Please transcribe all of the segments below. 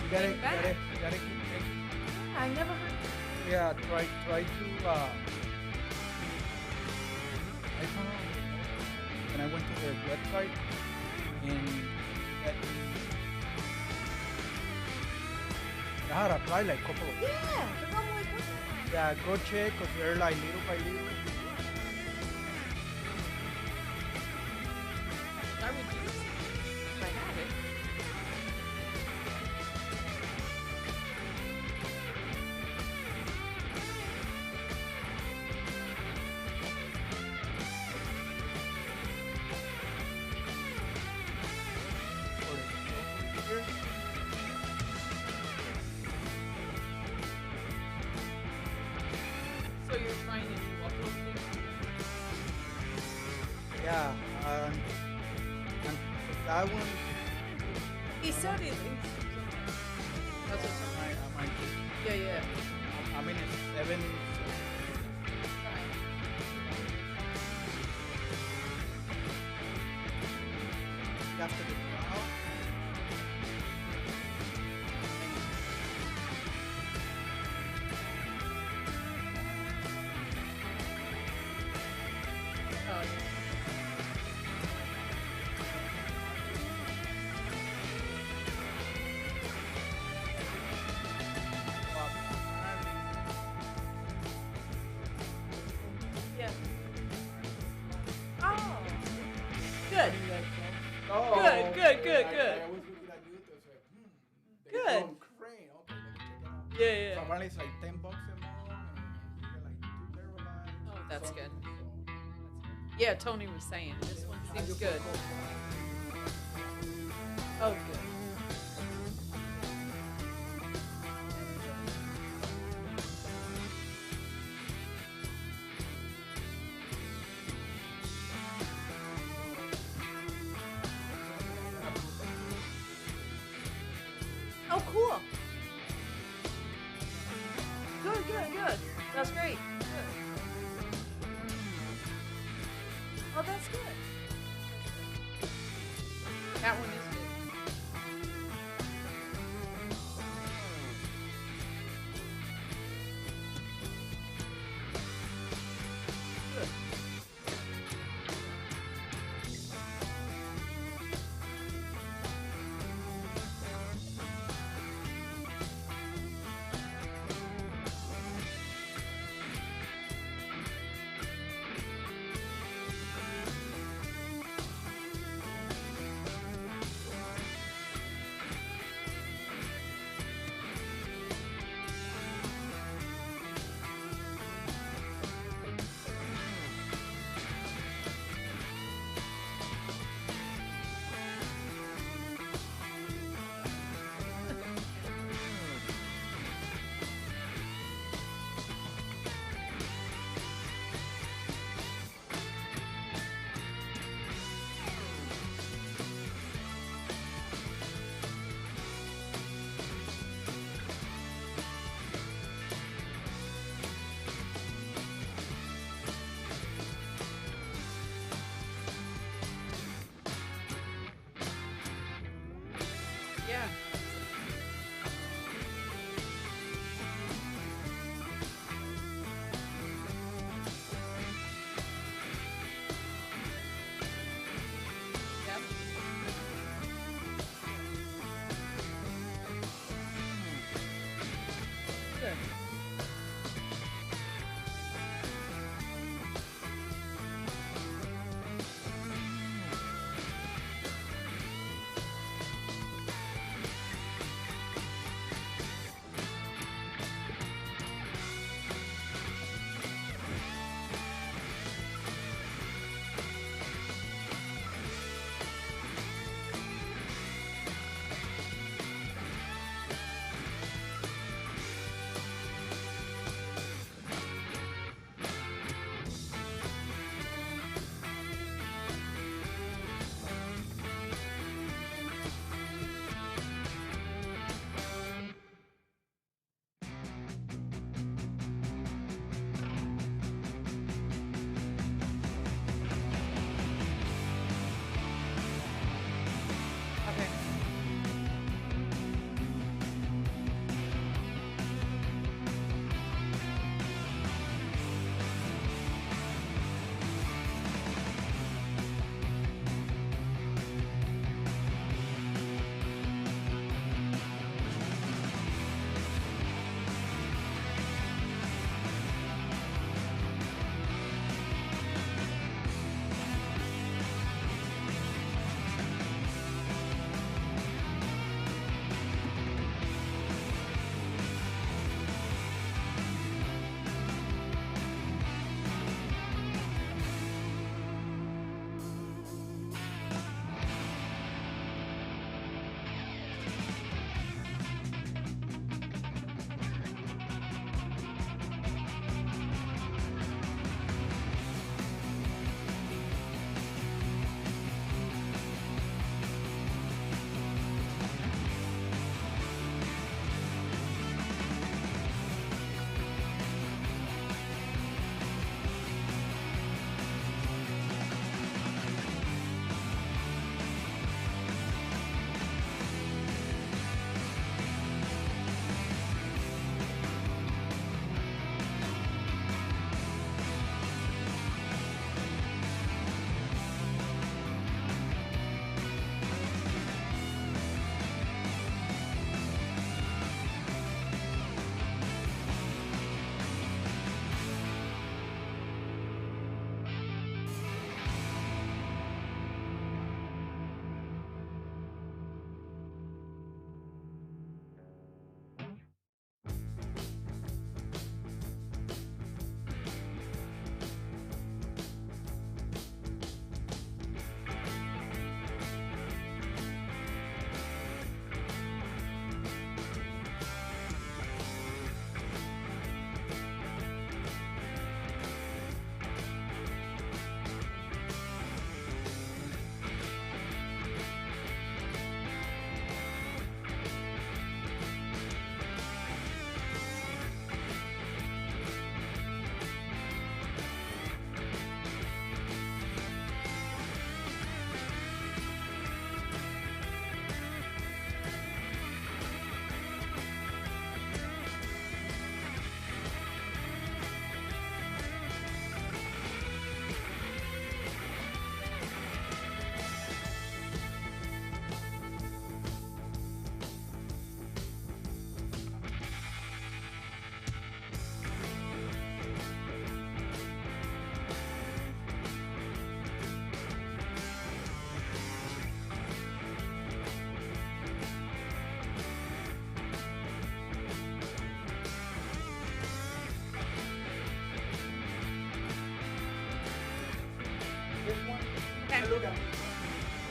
came back. You gotta keep taking. Yeah, I never heard. Yeah, try to. I found out when I went to their website and that I had applied like a couple of. Yeah, but I'm like, what the heck? Yeah, go check because they're like little by little. I would do this if I had it. So you're trying to upload things? Yeah, and that one. He said it. That's what I might. Yeah, yeah. I mean, it's 7. After the trial. Oh, yeah. Yeah. Oh. Good. Oh, Good, good, good, I good. always look at YouTube, it's like, they Good. go crane. Okay, let me check it out. Yeah, So yeah. apparently it's like $10 a month, and you get like 2 terabytes. Oh, that's something, good. so that's Yeah, Tony was saying this one seems good. Oh, good. Oh, cool. Good, good, good. That's great. Good. Oh, that's good. That one is good. Good.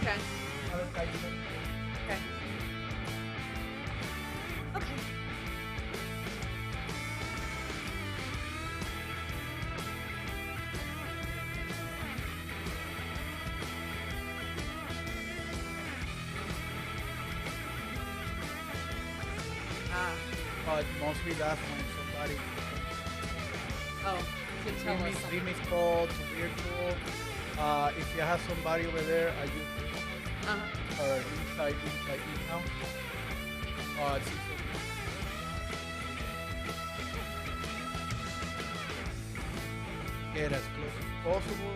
Okay. Other guys don't. Okay. Okay. Ah. But mostly that's when somebody Oh, you can tell us something. remix call to virtual. If you have somebody over there, I use Uh-huh. or inside email. It's get as close as possible.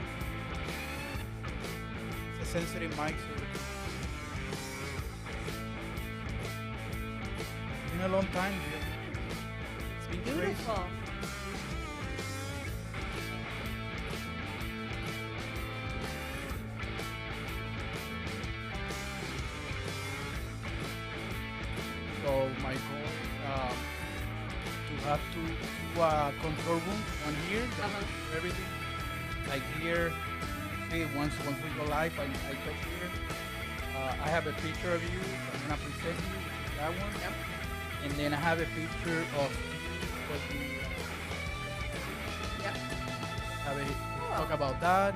It's a sensitive mic, so it's been a long time. It's been crazy. Beautiful. So my goal to have two control rooms, one here, that Uh-huh. do everything. Like here, see, once we go live, I touch here. I have a picture of you. I'm gonna present you that one. Yep. And then I have a picture of what you Yep. have a Oh. talk about that.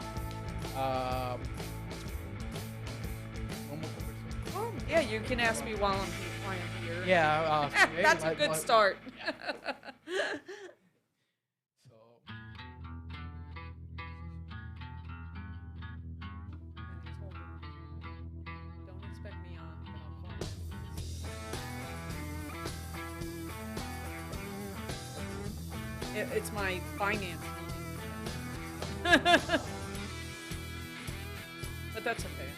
One more conversation. Oh, yeah, you can ask me while I'm here. Yeah, hey, That's a good start. So, Don't expect me on, but I'll call you. It's my finance meeting. But that's okay.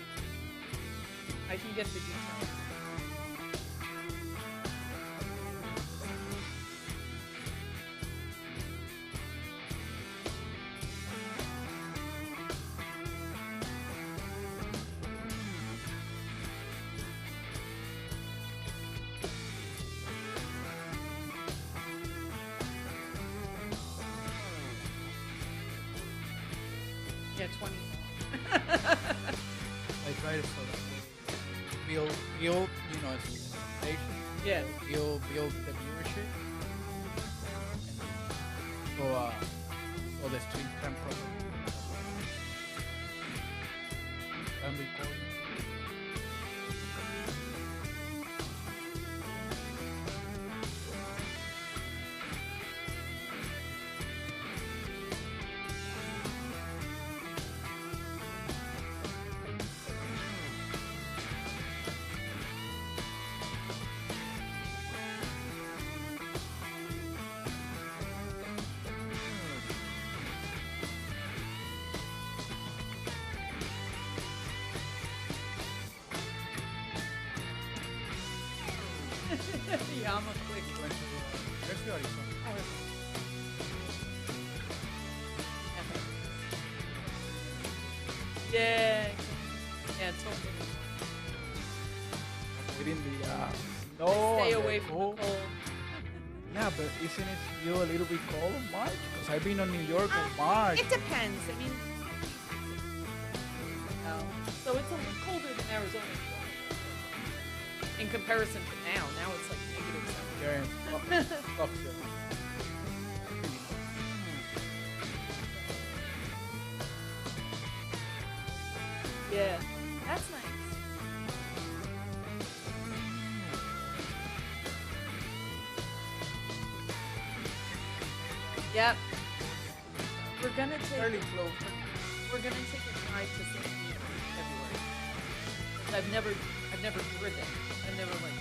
I can get the details. Yeah, 20. I try to sort of build, you know, station, Yeah. build the viewership, so the stream can properly and recording. Yeah, I'm a quick. Where's the audio? Yeah. Yeah, totally. Within the no. Stay the away from cold. the cold. Yeah, but isn't it still a little bit cold in March? Because I've been on New York in March. It depends. I mean, so it's a little colder than Arizona in comparison to now. Now it's like negative 7. Here in Stockton. Yeah, that's nice. Yep. We're gonna Fairly take. close. We're gonna take a drive to St. Pete in February. 'Cause I've never driven. I've never like.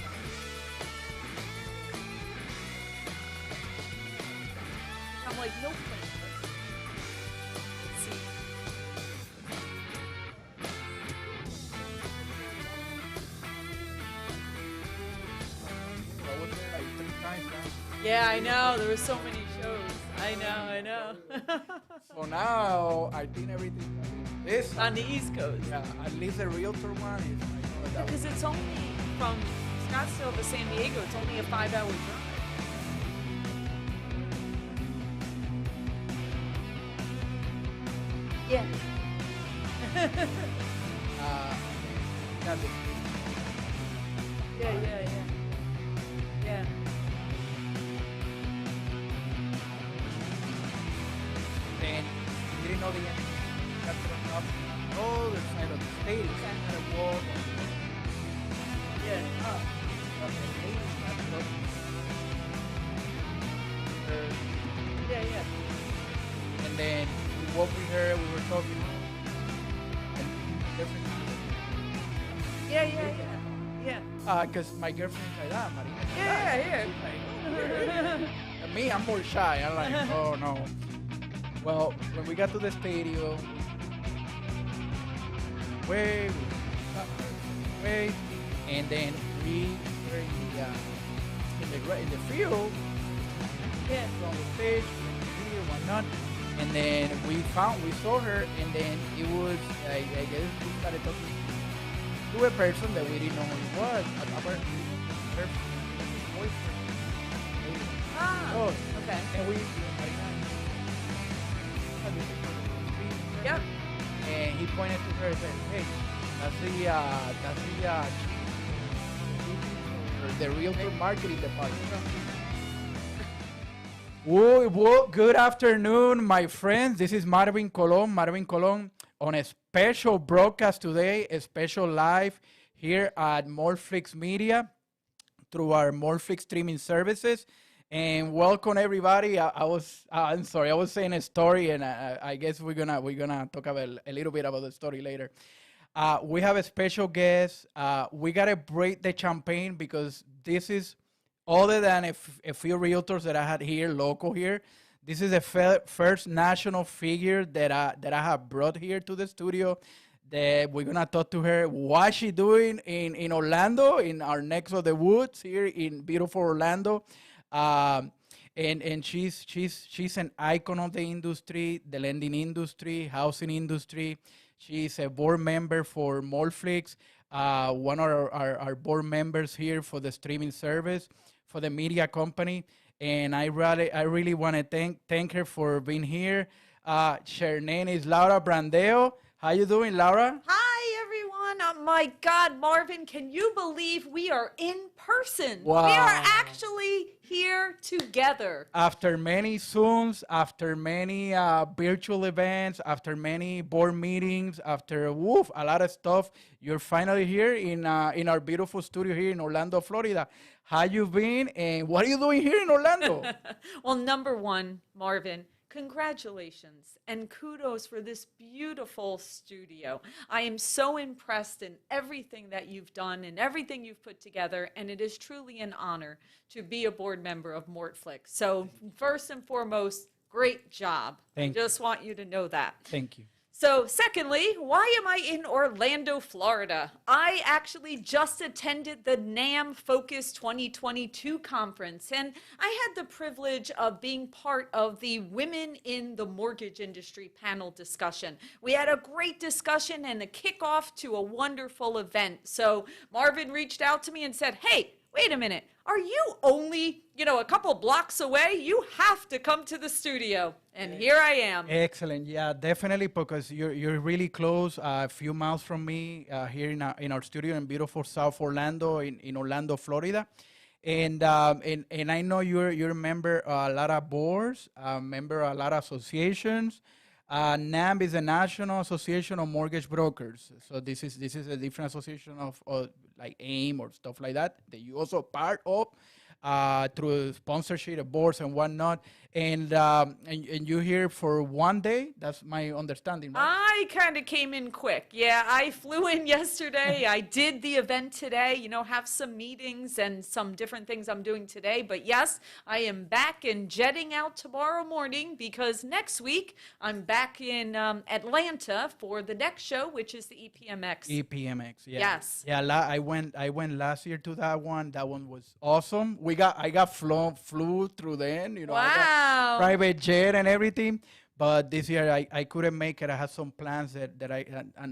I'm like no place. Let's see. I was there like 3 times now. Yeah, I know. There were so many shows. I know. So now I think everything is On the East Coast. yeah, at least the realtor one is I know that Because it's only from Scottsdale to San Diego. It's only a 5-hour drive. Yeah. uh, got the Yeah. Yeah. and we didn't know the end. Got thrown up the other side of the stadium. Okay. Had a wall. Yeah. Up. Up the stadium, got thrown up. Yeah. And then we walked with her. We were talking. And different. Yeah. Because my girlfriend's like that, Marina. Yeah. And me, I'm more shy. I'm like, oh no. Well, when we got to the stadium, wait, and then we were in the field, Yeah. on the stage, here, whatnot, and then we saw her, and then it was, I guess we started talking to a person that we didn't know who it was, our boyfriend. Ah. Okay. And we, Yep. and he pointed to her and said, "Hey, that's the realtor marketing department." Whoa, good afternoon, my friends. This is Marvin Colon on a special broadcast today, a special live here at Mortflix Media through our Mortflix streaming services. And welcome everybody. I'm sorry, I was saying a story, and I guess we're gonna talk about a little bit about the story later. We have a special guest. We gotta break the champagne because this is other than a few realtors that I had here, local here. This is the first national figure that I have brought here to the studio. That we're gonna talk to her. What she doing in Orlando, in our neck of the woods here in beautiful Orlando. And she's an icon of the industry, the lending industry, housing industry. She's a board member for Mortflix, one of our board members here for the streaming service, for the media company. And I really want to thank her for being here. Her name is Laura Brandao. How you doing, Laura? Hi, everyone. Oh, my God, Marvin, can you believe we are in person? Wow. We are actually here together. After many Zooms, after many virtual events, after many board meetings, after a lot of stuff, you're finally here in our beautiful studio here in Orlando, Florida. How you been, and what are you doing here in Orlando? Well, number one, Marvin, congratulations and kudos for this beautiful studio. I am so impressed in everything that you've done and everything you've put together, and it is truly an honor to be a board member of Mortflix. So first and foremost, great job. Thank you. I just want you to know that. Thank you. So secondly, why am I in Orlando, Florida? I actually just attended the NAM Focus 2022 conference, and I had the privilege of being part of the Women in the Mortgage Industry panel discussion. We had a great discussion and a kickoff to a wonderful event. So Marvin reached out to me and said, "Hey, wait a minute, are you only, a couple blocks away? You have to come to the studio." And here I am. Excellent. Yeah, definitely, because you're really close, a few miles from me, here in our studio in beautiful South Orlando, in Orlando, Florida. And I know you're a member a lot of boards, member a lot of associations. NAM is the National Association of Mortgage Brokers. So this is a different association of like AIM or stuff like that you also part of through sponsorship of boards and whatnot. And you're here for one day. That's my understanding, right? I kind of came in quick. Yeah, I flew in yesterday. I did the event today, have some meetings and some different things I'm doing today. But yes, I am back and jetting out tomorrow morning because next week I'm back in Atlanta for the next show, which is the EPMX. EPMX, yeah. Yes. Yeah, I went last year to that one. That one was awesome. I flew through then, I got Wow. private jet and everything. But this year I couldn't make it. I had some plans that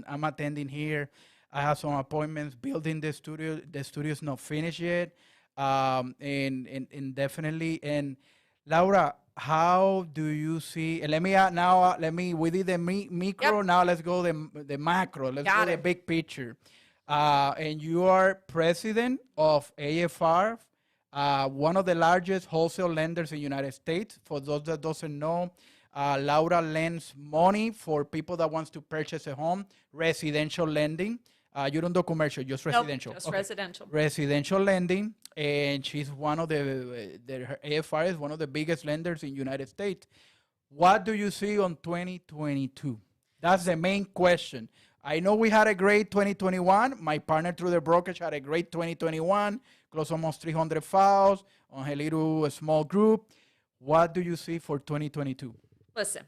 I'm attending here. I have some appointments building the studio. The studio's not finished yet. And definitely. And Laura, how do you see? We did the micro. Yep. Now let's go the macro. Let's Got go the it. big picture. and you are president of AFR, one of the largest wholesale lenders in the United States. For those that doesn't know, Laura lends money for people that wants to purchase a home, residential lending. You don't do commercial, just Nope, residential. just residential. Residential lending, and she's one of her AFR is one of the biggest lenders in the United States. What do you see on 2022? That's the main question. I know we had a great 2021. My partner through the brokerage had a great 2021, closed almost 300 files on a little small group. What do you see for 2022? Listen,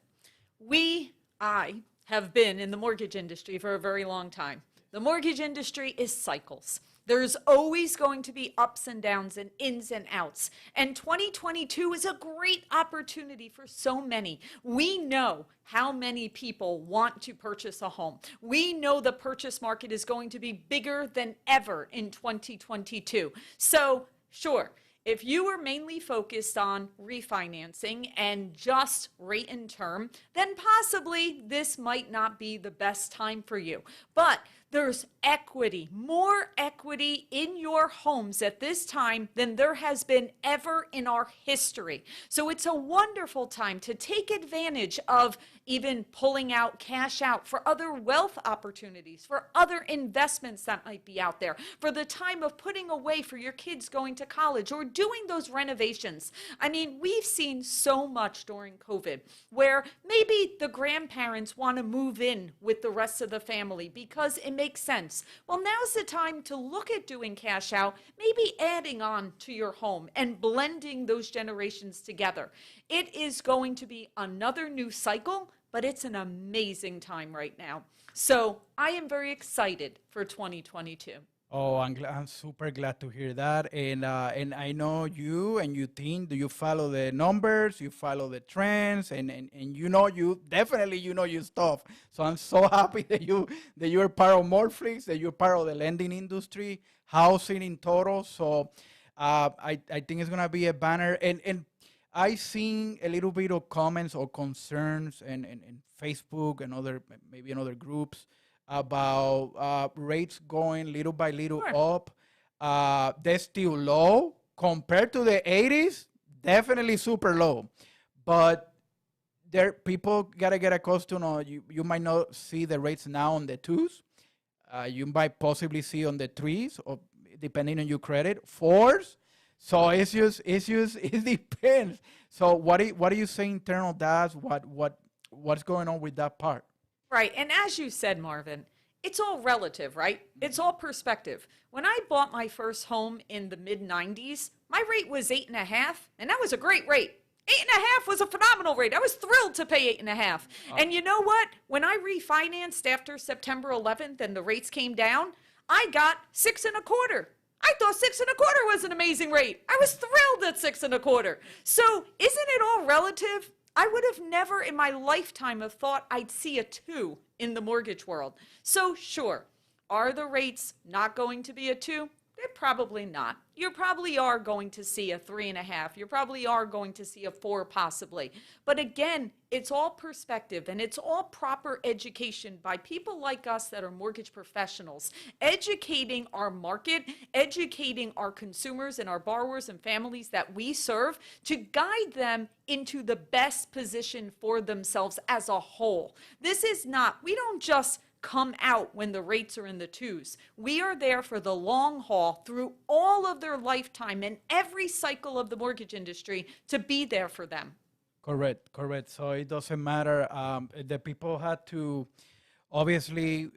I have been in the mortgage industry for a very long time. The mortgage industry is cycles. There's always going to be ups and downs and ins and outs. And 2022 is a great opportunity for so many. We know how many people want to purchase a home. We know the purchase market is going to be bigger than ever in 2022. So, sure. If you were mainly focused on refinancing and just rate and term, then possibly this might not be the best time for you. But there's equity, more equity in your homes at this time than there has been ever in our history. So it's a wonderful time to take advantage of even pulling out cash out for other wealth opportunities, for other investments that might be out there, for the time of putting away for your kids going to college or doing those renovations. I mean, we've seen so much during COVID where maybe the grandparents want to move in with the rest of the family because it makes sense. Well, now's the time to look at doing cash out, maybe adding on to your home and blending those generations together. It is going to be another new cycle, but it's an amazing time right now. So I am very excited for 2022. Oh, I'm super glad to hear that. And I know you and your team, do you follow the numbers, you follow the trends, and you know you know your stuff. So I'm so happy that you're part of Mortflix, that you're part of the lending industry, housing in total. So I think it's gonna be a banner. And I seen a little bit of comments or concerns in Facebook and maybe in other groups about rates going little by little up. They're still low compared to the 80s, definitely super low. But people gotta get accustomed. You might not see the rates now on the twos. You might possibly see on the threes, or depending on your credit, fours. So it depends. So what do you say in terms of that? What's going on with that part? Right. And as you said, Marvin, it's all relative, right? It's all perspective. When I bought my first home in the mid 90s, my rate was 8.5, and that was a great rate. 8.5 was a phenomenal rate. I was thrilled to pay 8.5. And you know what? When I refinanced after September 11th and the rates came down, I got 6.25. I thought 6.25 was an amazing rate. I was thrilled at 6.25. So isn't it all relative? I would have never in my lifetime have thought I'd see a 2 in the mortgage world. So sure, are the rates not going to be a 2? They're probably not. You probably are going to see a 3.5. You probably are going to see a 4 possibly. But again, it's all perspective and it's all proper education by people like us that are mortgage professionals, educating our market, educating our consumers and our borrowers and families that we serve to guide them into the best position for themselves as a whole. This is not, we don't just come out when the rates are in the 2s. We are there for the long haul through all of their lifetime and every cycle of the mortgage industry to be there for them. Correct. So it doesn't matter. The people had to obviously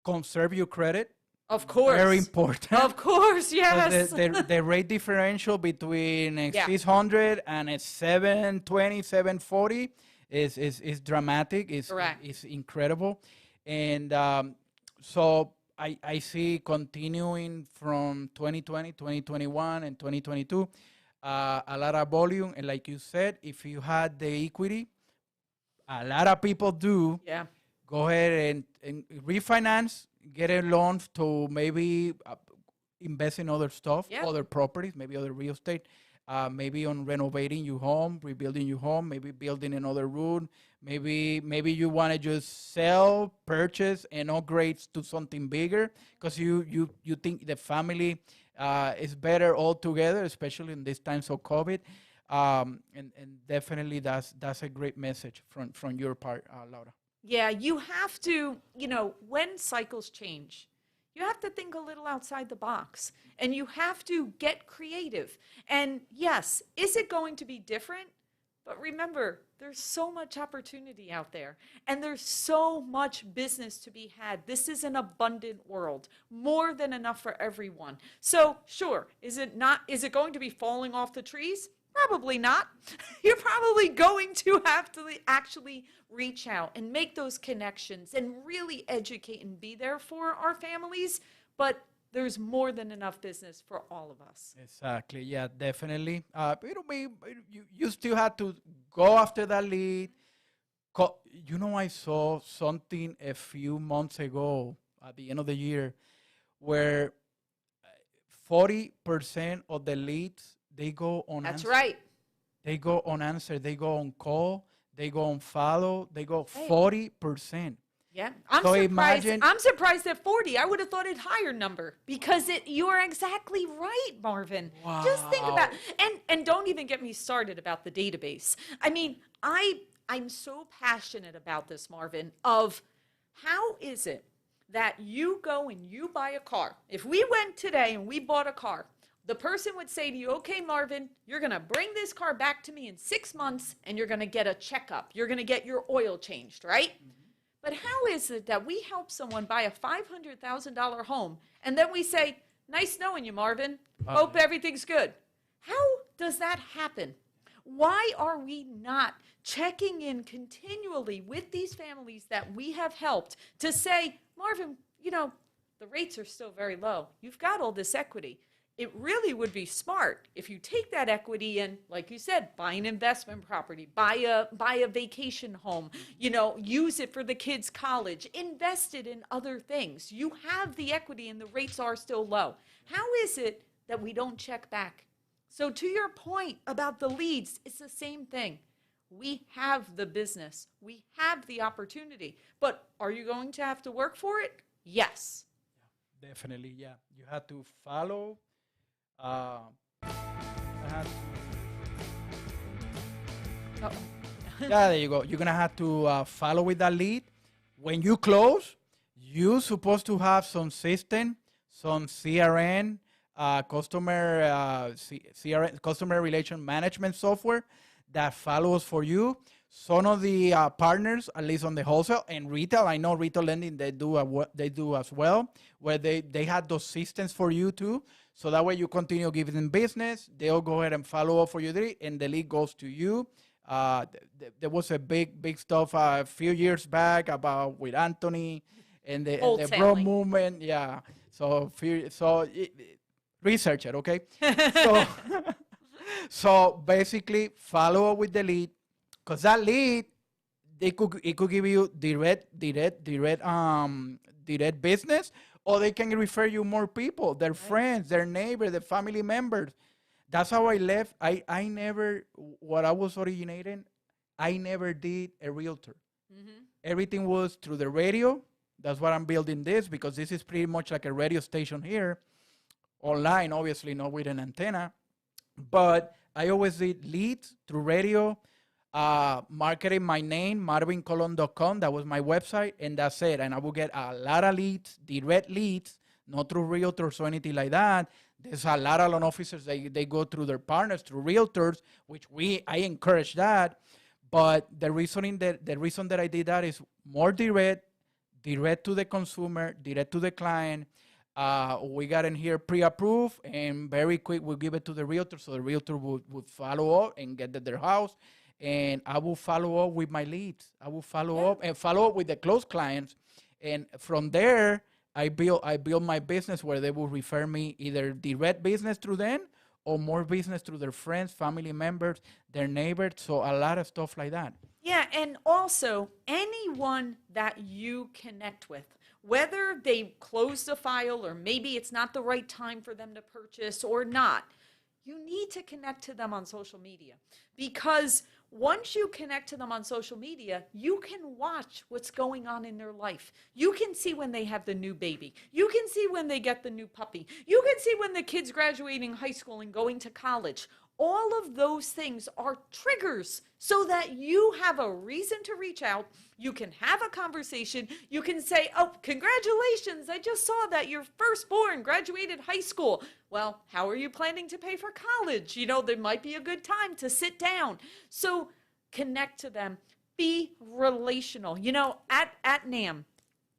conserve your credit. Of course. Very important. Of course, yes. The rate differential between a 600 and a 720, 740 is dramatic. Correct. It's incredible. And so I see continuing from 2020, 2021, and 2022, a lot of volume. And like you said, if you had the equity, a lot of people do. Yeah. Go ahead and refinance, get a loan to maybe invest in other stuff, other properties, maybe other real estate. Maybe on renovating your home, rebuilding your home, maybe building another room, Maybe you want to just sell, purchase, and upgrade to something bigger because you think the family is better all together, especially in these times of COVID. And definitely that's a great message from your part, Laura. Yeah, you have to, when cycles change, you have to think a little outside the box and you have to get creative. And yes, is it going to be different? But remember, there's so much opportunity out there and there's so much business to be had. This is an abundant world, more than enough for everyone. So sure, is it going to be falling off the trees? Probably not. You're probably going to have to actually reach out and make those connections and really educate and be there for our families. But there's more than enough business for all of us. Exactly. Yeah, definitely. You still have to go after that lead. I saw something a few months ago at the end of the year where 40% of the leads, they go on That's answer. right. They go unanswered. They go on call. They go on follow. They go 40%. Yeah, I'm surprised at 40. I would have thought it higher number because you are exactly right, Marvin. Wow. Just think about and don't even get me started about the database. I mean, I'm so passionate about this, Marvin, of how is it that you go and you buy a car? If we went today and we bought a car, the person would say to you, okay, Marvin, you're going to bring this car back to me in 6 months and you're going to get a checkup. You're going to get your oil changed, right? But how is it that we help someone buy a $500,000 home and then we say, nice knowing you, Marvin. Hope everything's good. How does that happen? Why are we not checking in continually with these families that we have helped to say, Marvin, the rates are still very low. You've got all this equity. It really would be smart if you take that equity and, like you said, buy an investment property, buy a vacation home, use it for the kids' college, invest it in other things. You have the equity and the rates are still low. How is it that we don't check back? So to your point about the leads, it's the same thing. We have the business. We have the opportunity. But are you going to have to work for it? Yes. Definitely, yeah. You have to follow. Uh-oh. Yeah, there you go. You're gonna have to follow with that lead. When you close, you're supposed to have some system, some CRM, CRM, customer relation management software that follows for you. Some of the partners, at least on the wholesale and retail, I know retail lending they do as well, where they have those systems for you too. So that way you continue giving them business, they'll go ahead and follow up for you, and the lead goes to you. There was a big stuff a few years back about with Anthony and the bro movement. Yeah. So research it, okay? So basically follow up with the lead, because that lead, it could give you direct business, or they can refer you more people, their friends, their neighbors, their family members. That's how I left. I never, what I was originating, I never did a realtor. Mm-hmm. Everything was through the radio. That's what I'm building this, because this is pretty much like a radio station here. Online, obviously, not with an antenna. But I always did leads through radio, marketing my name, marvincolon.com. That was my website, and that's it. And I will get a lot of leads, direct leads, not through realtors or anything like that. There's a lot of loan officers, they go through their partners, through realtors, which I encourage that. But the reason that I did that is more direct to the consumer, direct to the client. We got in here pre-approved, and very quick we'll give it to the realtor, so the realtor would follow up and get to their house. And I will follow up with my leads. I will follow up with the close clients. And from there, I build my business where they will refer me either direct business through them or more business through their friends, family members, their neighbors. So a lot of stuff like that. Yeah, and also anyone that you connect with, whether they close the file or maybe it's not the right time for them to purchase or not, you need to connect to them on social media, because once you connect to them on social media, you can watch what's going on in their life. You can see when they have the new baby. You can see when they get the new puppy. You can see when the kid's graduating high school and going to college. All of those things are triggers so that you have a reason to reach out. You can have a conversation. You can say, oh, congratulations. I just saw that your firstborn graduated high school. Well, how are you planning to pay for college? You know, there might be a good time to sit down. So connect to them. Be relational. You know, at NAM,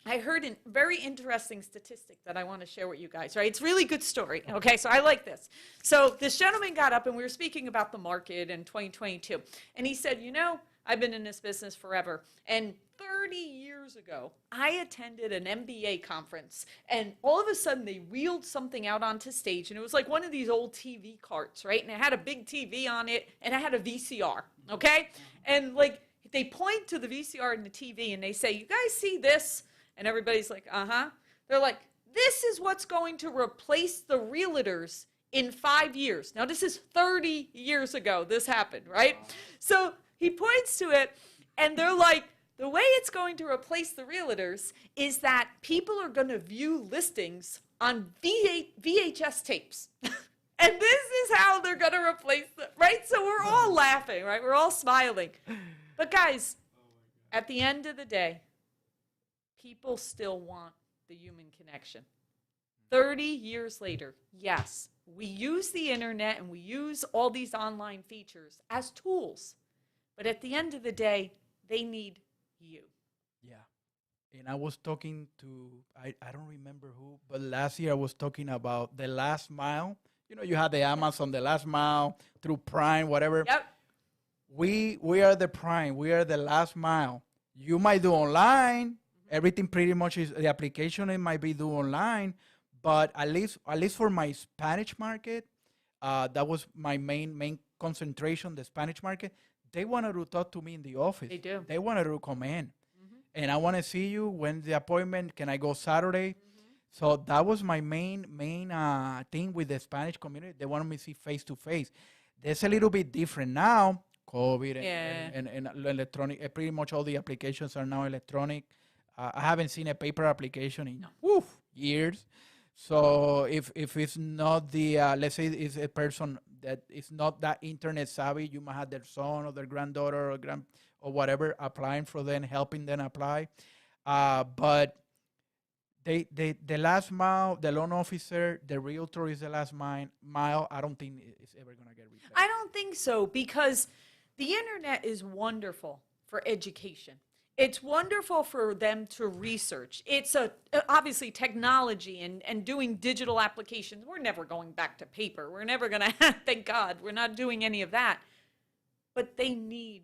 I heard a very interesting statistic that I want to share with you guys, right? It's a really good story, okay? So I like this. So this gentleman got up and we were speaking about the market in 2022. And he said, you know, I've been in this business forever. And 30 years ago, I attended an MBA conference. And all of a sudden, they wheeled something out onto stage. And it was like one of these old TV carts, right? And it had a big TV on it. And it had a VCR, okay? And like, they point to the VCR and the TV and they say, you guys see this? And everybody's like, uh-huh. They're like, this is what's going to replace the realtors in 5 years. Now, this is 30 years ago this happened, right? So he points to it, and they're like, the way it's going to replace the realtors is that people are going to view listings on VHS tapes. And this is how they're going to replace them, right? So we're all laughing, right? We're all smiling. But guys, at the end of the day, people still want the human connection. 30 years later, yes, we use the internet and we use all these online features as tools. But at the end of the day, they need you. Yeah. And I was talking to, I don't remember who, but last year I was talking about the last mile. You know, you had the Amazon, the last mile, through Prime, whatever. Yep. We are the Prime. We are the last mile. You might do online. Everything pretty much is the application. It might be do online, but at least for my Spanish market, that was my main concentration. The Spanish market, they wanted to talk to me in the office. They do. They wanted to come in, and I want to see you. When's the appointment? Can I go Saturday? So that was my main thing with the Spanish community. They wanted me to see face to face. There's a little bit different now. COVID and electronic. Pretty much all the applications are now electronic. I haven't seen a paper application in years. So if it's not the, let's say it's a person that is not that internet savvy, you might have their son or their granddaughter or whatever applying for them, helping them apply. But the last mile, the loan officer, the realtor is the last mile. I don't think it's ever going to get replaced. I don't think so, because the internet is wonderful for education. It's wonderful for them to research. It's obviously technology and doing digital applications. We're never going back to paper. We're never going to, thank God, we're not doing any of that. But they need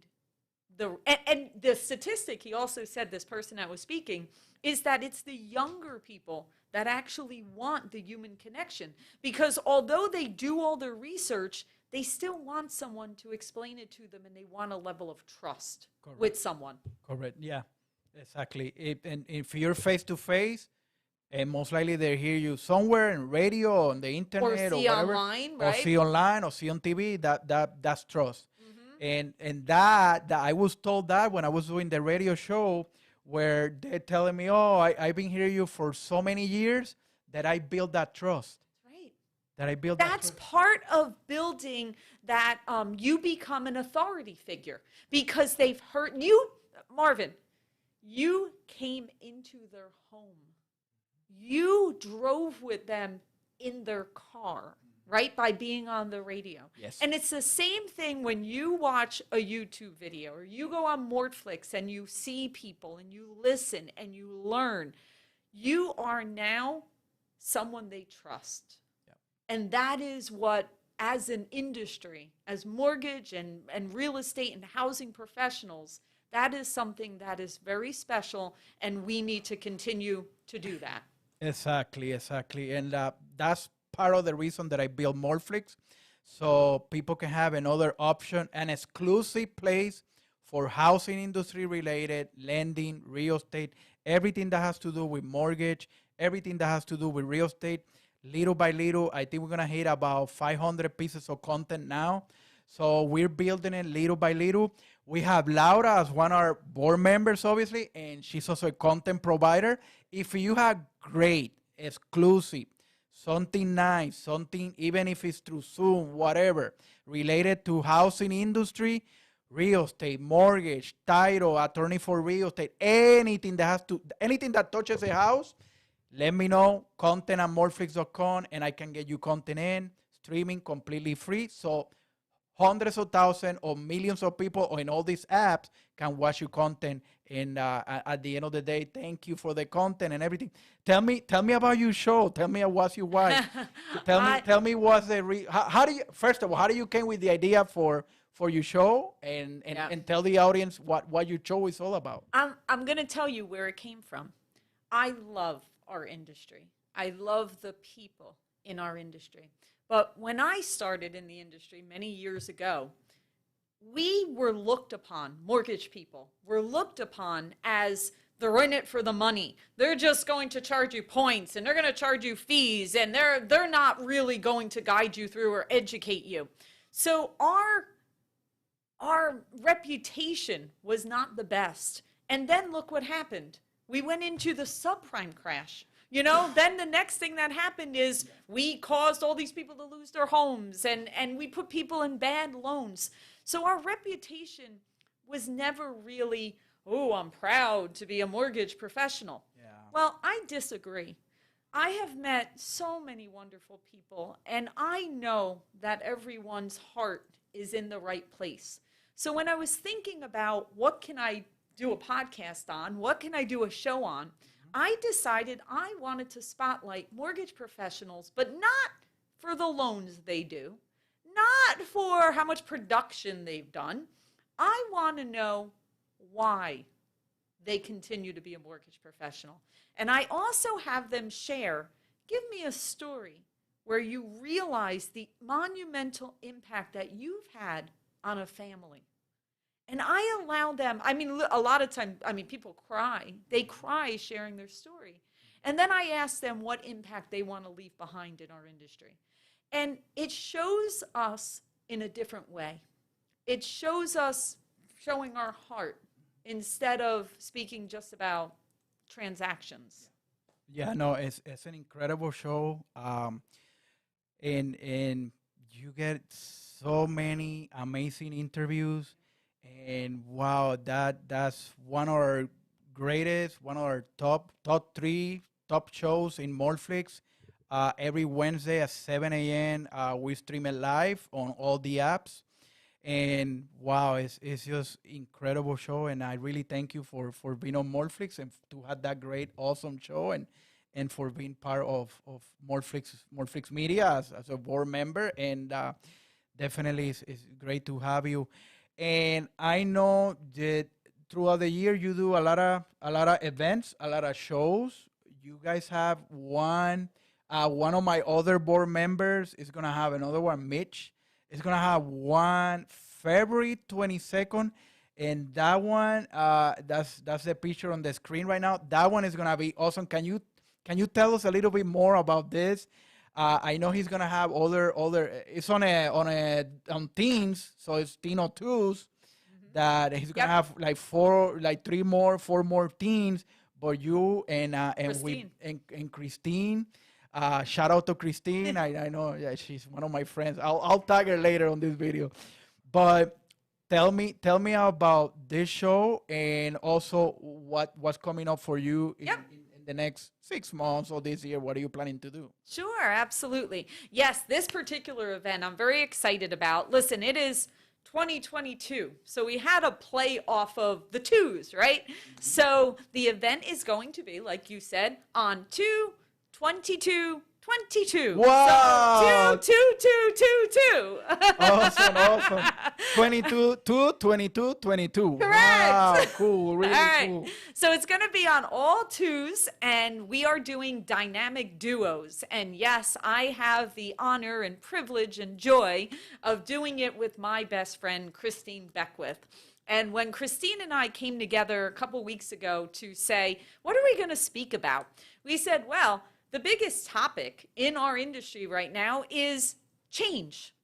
and the statistic, he also said, this person that was speaking, is that it's the younger people that actually want the human connection. Because although they do all their research, they still want someone to explain it to them, and they want a level of trust with someone. Correct. Yeah, exactly. And if you're face to face, and most likely they hear you somewhere in radio, on the internet, or see whatever, online, right? or see online, or see on TV. That's trust. And that I was told that when I was doing the radio show, where they're telling me, "Oh, I've been hearing you for so many years that I built that trust." That's part of building that you become an authority figure, because they've heard you, Marvin. You came into their home. You drove with them in their car, right? By being on the radio. Yes. And it's the same thing when you watch a YouTube video or you go on Mortflix and you see people and you listen and you learn. You are now someone they trust. And that is what, as an industry, as mortgage and real estate and housing professionals, that is something that is very special, and we need to continue to do that. Exactly. And that's part of the reason that I built Mortflix, so people can have another option, an exclusive place for housing industry related, lending, real estate, everything that has to do with mortgage, everything that has to do with real estate. Little by little, I think we're going to hit about 500 pieces of content now. So we're building it little by little. We have Laura as one of our board members, obviously, and she's also a content provider. If you have great, exclusive, something nice, something, even if it's through Zoom, whatever, related to housing industry, real estate, mortgage, title, attorney for real estate, anything that touches a house, let me know, content at mortflix.com, and I can get you content in, streaming completely free. So hundreds of thousands or millions of people in all these apps can watch your content. And at the end of the day, thank you for the content and everything. Tell me about your show. Tell me what's your wife. tell me what's the how do you, first of all, how do you came with the idea for your show, and tell the audience what your show is all about. I'm going to tell you where it came from. I love our industry. I love the people in our industry. But when I started in the industry many years ago, we were looked upon, mortgage people were looked upon as they're in it for the money. They're just going to charge you points, and they're going to charge you fees, and they're not really going to guide you through or educate you. So our reputation was not the best. And then look what happened. We went into the subprime crash. You know, then the next thing that happened is we caused all these people to lose their homes, and we put people in bad loans. So our reputation was never really, oh, I'm proud to be a mortgage professional. Yeah. Well, I disagree. I have met so many wonderful people, and I know that everyone's heart is in the right place. So when I was thinking about what can I do a podcast on, what can I do a show on, I decided I wanted to spotlight mortgage professionals, but not for the loans they do, not for how much production they've done. I want to know why they continue to be a mortgage professional. And I also have them share, give me a story where you realize the monumental impact that you've had on a family. And I allow them, I mean, a lot of times, I mean, people cry. They cry sharing their story. And then I ask them what impact they want to leave behind in our industry. And it shows us in a different way. It shows us showing our heart instead of speaking just about transactions. Yeah, no, it's an incredible show. And you get so many amazing interviews. And wow, that's one of our greatest, one of our top three top shows in Mortflix. Every Wednesday at 7 a.m. We stream it live on all the apps. And wow, it's just incredible show. And I really thank you for being on Mortflix and to have that great, awesome show, and for being part of Mortflix Media as a board member. And definitely it's great to have you. And I know that throughout the year you do a lot of events, a lot of shows. You guys have one of my other board members is gonna have another one. Mitch is gonna have one February 22nd, and that one that's the picture on the screen right now. That one is gonna be awesome. Can you tell us a little bit more about this? I know he's gonna have other. It's on teens, so it's teen or twos. That he's gonna have like four more teens. But you and Christine. and Christine. Shout out to Christine. I know, yeah, she's one of my friends. I'll tag her later on this video. But tell me about this show, and also what's coming up for you in the next 6 months or this year. What are you planning to do? Sure, absolutely. Yes, this particular event I'm very excited about. Listen, it is 2022. So we had a play off of the twos, right? So the event is going to be, like you said, on 2/22/22. Wow. So 2/2/2/2/2. Awesome. 22. Correct. Wow, cool. Really All right. cool. So it's going to be on all twos, and we are doing dynamic duos. And yes, I have the honor and privilege and joy of doing it with my best friend, Christine Beckwith. And when Christine and I came together a couple weeks ago to say, what are we going to speak about? We said, well, the biggest topic in our industry right now is change.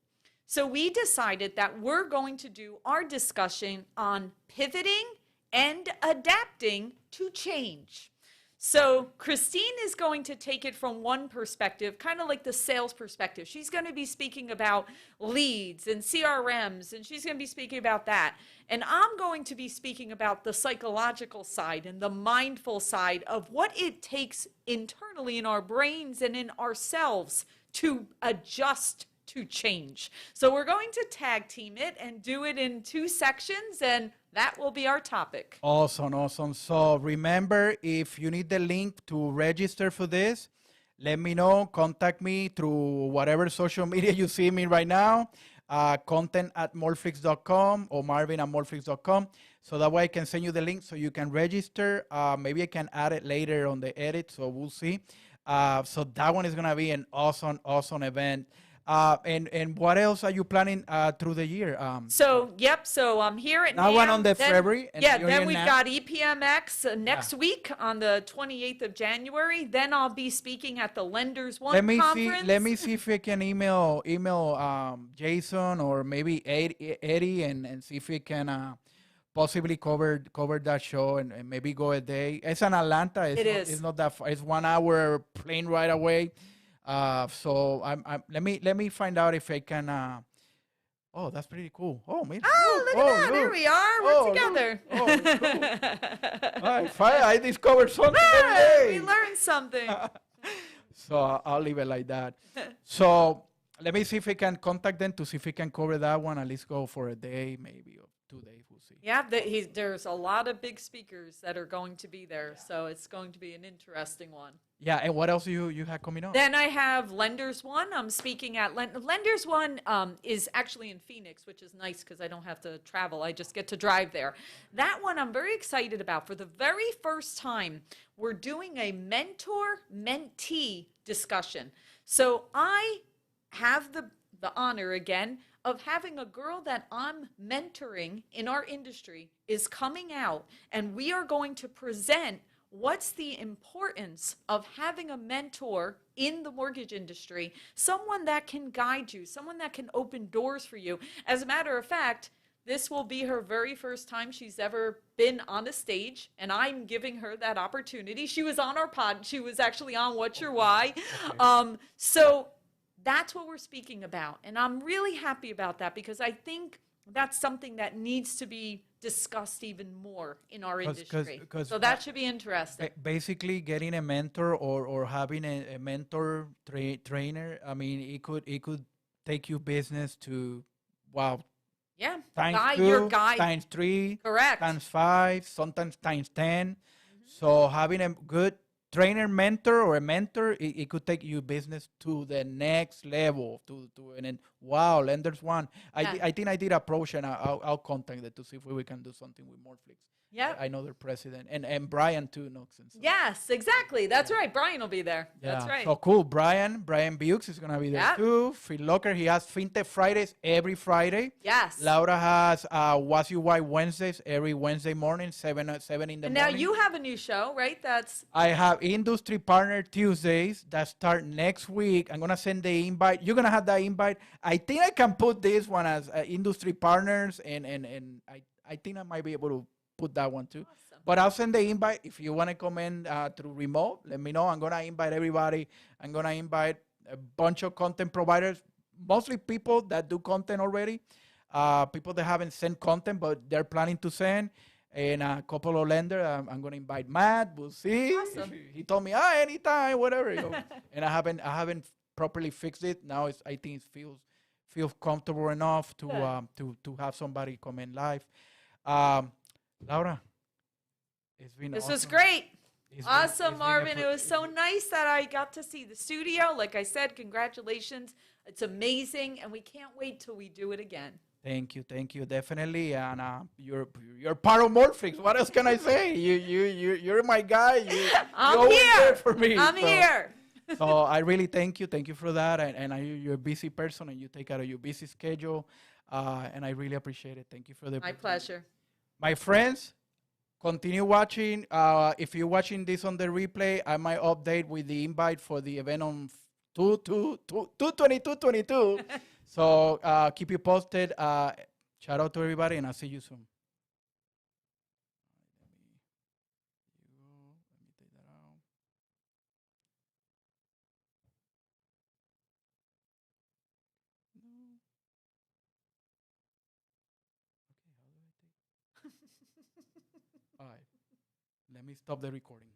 So we decided that we're going to do our discussion on pivoting and adapting to change. So Christine is going to take it from one perspective, kind of like the sales perspective. She's going to be speaking about leads and CRMs, and she's going to be speaking about that. And I'm going to be speaking about the psychological side and the mindful side of what it takes internally in our brains and in ourselves to adjust to change. So we're going to tag team it and do it in 2 sections, and that will be our topic. Awesome, awesome. So remember, if you need the link to register for this, let me know. Contact me through whatever social media you see me right now, content@mortflix.com or marvin@mortflix.com. So that way I can send you the link so you can register. Maybe I can add it later on the edit, so we'll see. So that one is going to be an awesome, awesome event. And what else are you planning through the year? So I'm here at That one NAMM, on the then- February, and Yeah, you're then here we've now? got EPMX next week on the 28th of January. Then I'll be speaking at the Lenders One conference. Let me see if we can email Jason or maybe Eddie and see if we can possibly cover that show and maybe go a day. It's in Atlanta. It's not that far. It's 1 hour plane ride away. So let me find out if I can. Oh, that's pretty cool. Oh, man. Oh, look at that. Here we are. We're together. Oh, it's cool. I discovered something every day. We learned something. So I'll leave it like that. So let me see if I can contact them to see if we can cover that one. At least go for a day, maybe, or 2 days. We'll see. Yeah, there's a lot of big speakers that are going to be there. So it's going to be an interesting one. Yeah, and what else you have coming up? Then I have Lenders One. I'm speaking at Lenders One is actually in Phoenix, which is nice because I don't have to travel. I just get to drive there. That one I'm very excited about. For the very first time, we're doing a mentor-mentee discussion. So I have the honor again of having a girl that I'm mentoring in our industry is coming out, and we are going to present what's the importance of having a mentor in the mortgage industry, someone that can guide you, someone that can open doors for you. As a matter of fact, this will be her very first time she's ever been on a stage, and I'm giving her that opportunity. She was on our pod. She was actually on What's Your Why. Okay. So that's what we're speaking about, and I'm really happy about that because I think that's something that needs to be discussed even more in our industry. So that should be interesting. Basically, getting a mentor or having a mentor trainer. I mean, it could take you business to Yeah, times your 2, guide. times 3, Correct. times 5, sometimes times 10. So having a good trainer, mentor, or a mentor, it could take you business to the next level. And then Lenders One. I think I did approach, and I'll contact them to see if we can do something with Mortflix. Yep. I know their president and Brian too, Noxon. So. Yes, exactly. That's right. Brian will be there. Yeah. That's right. So cool. Brian Bukes is gonna be there too. Phil Locker, he has FinTech Fridays every Friday. Yes. Laura has What's Your Why Wednesdays every Wednesday morning, 7 in the And morning. now you have a new show, right? I have Industry Partner Tuesdays that start next week. I'm gonna send the invite. You're gonna have that invite. I think I can put this one as Industry Partners, and I think I might be able to put that one too. Awesome. But I'll send the invite. If you want to come in through remote, let me know. I'm going to invite everybody. I'm going to invite a bunch of content providers, mostly people that do content already, people that haven't sent content, but they're planning to send, and a couple of lenders. I'm going to invite Matt. We'll see. Awesome. He told me, anytime, whatever. And I haven't properly fixed it. Now I think it feels comfortable enough to have somebody come in live. Laura, it's been This awesome. was great. It's Awesome, been Marvin. It was so nice that I got to see the studio. Like I said, congratulations. It's amazing, and we can't wait till we do it again. Thank you, definitely. And you're part of Mortflix. What else can I say? You're my guy. You're I'm always here. there for me. I'm here. So I really thank you. Thank you for that. And you're a busy person, and you take out of your busy schedule. And I really appreciate it. Thank you for the My pleasure. My friends, continue watching. If you're watching this on the replay, I might update with the invite for the event on 2/22/22. So keep you posted. Shout out to everybody, and I'll see you soon. Let me take that out. No. Okay, how do I take? All right. Let me stop the recording.